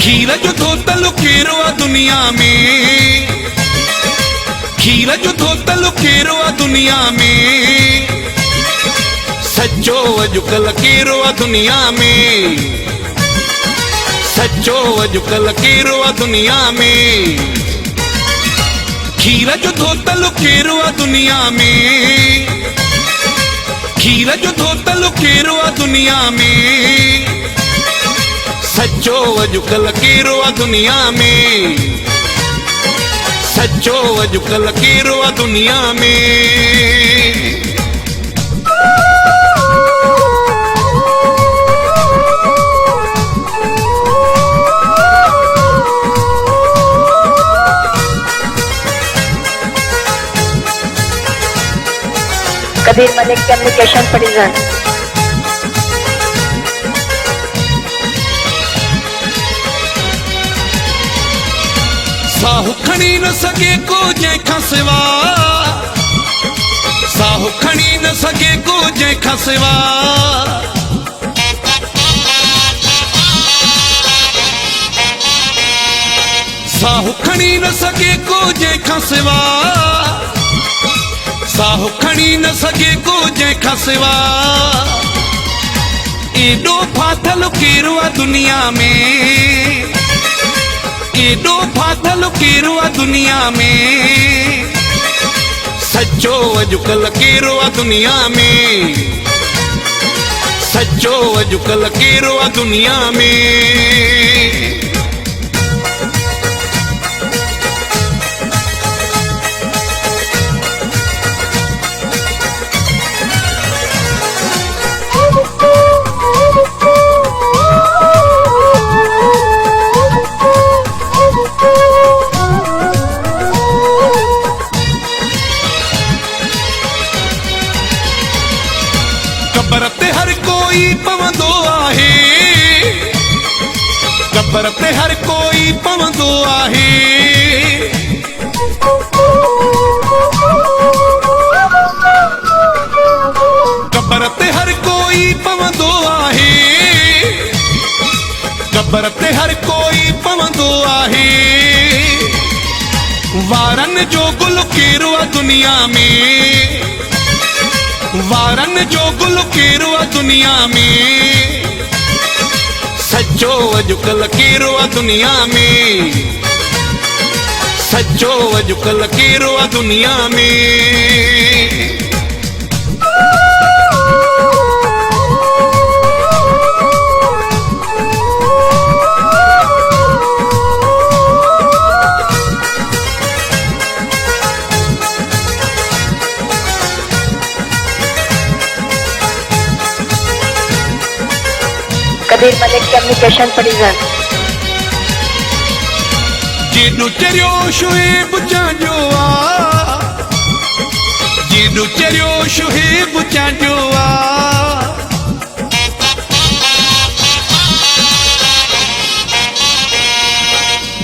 खीर जो धोतल केरो आ दुनिया में, खीर जो धोतल केरो आ दुनिया में, सच्चो अजुकल केरो आ दुनिया में, सच्चो अजुकल केरो आ दुनिया में। खीर जो धोतल केरो आ दुनिया में, खीर जो धोतल केरो आ दुनिया में, सच्चो अजुकल केरो आ दुनिया में, सच्चो अजुकल केरो आ दुनिया में। Kabir Malik communication present. साहु खणी न सके को जंहिंखां सिवा, साहु खणी न सके को जंहिंखां सिवा, साहु खणी न सके को जंहिंखां सिवा, साहु खणी न सके को जंहिंखां सिवा। एॾो फाथल केरो आ दुनिया में, एॾो फाथल केरो आ दुनिया में, सच्चो अजुकल केरो आ दुनिया में, सच्चो अजुकल केरो आ दुनिया में। कबर ते हर कोई पवंदो आहे, कबर ते हर कोई पवंदो आहे, कबर ते हर कोई पवंदो आहे, कबर ते हर कोई पवंदो आहे। वारन जो गुल केरो आ दुनिया में, वारन जो गुल केरो आ दुनिया में, सच्चो अजुकल केरो आ दुनिया में, सच्चो अजुकल केरो आ दुनिया में। Kabir Malik communication present. जेॾो चरियो शुएब चांडियो आ, जेॾो चरियो शुएब चांडियो आ,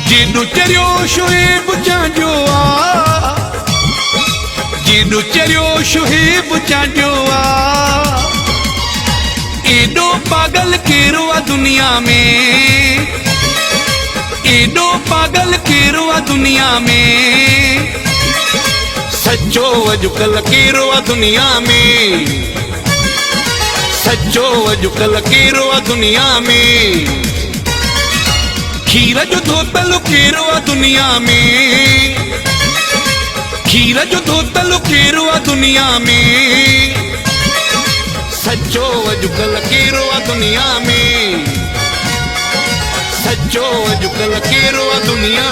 जेॾो चरियो शुएब चांडियो आ, जेॾो चरियो शुएब चांडियो आ। एॾो पागल केरो आ दुनिया में, एॾो पागल केरो आ दुनिया में, सच्चो अजुकल केरो आ दुनिया में, सच्चो अजुकल केरो आ दुनिया में। खीर जो धोतल केरो आ दुनिया में, खीर जो धोतल केरो आ दुनिया में, सच्चो अजुकल केरो आ दुनिया में, सच्चो अजुकल केरो आ दुनिया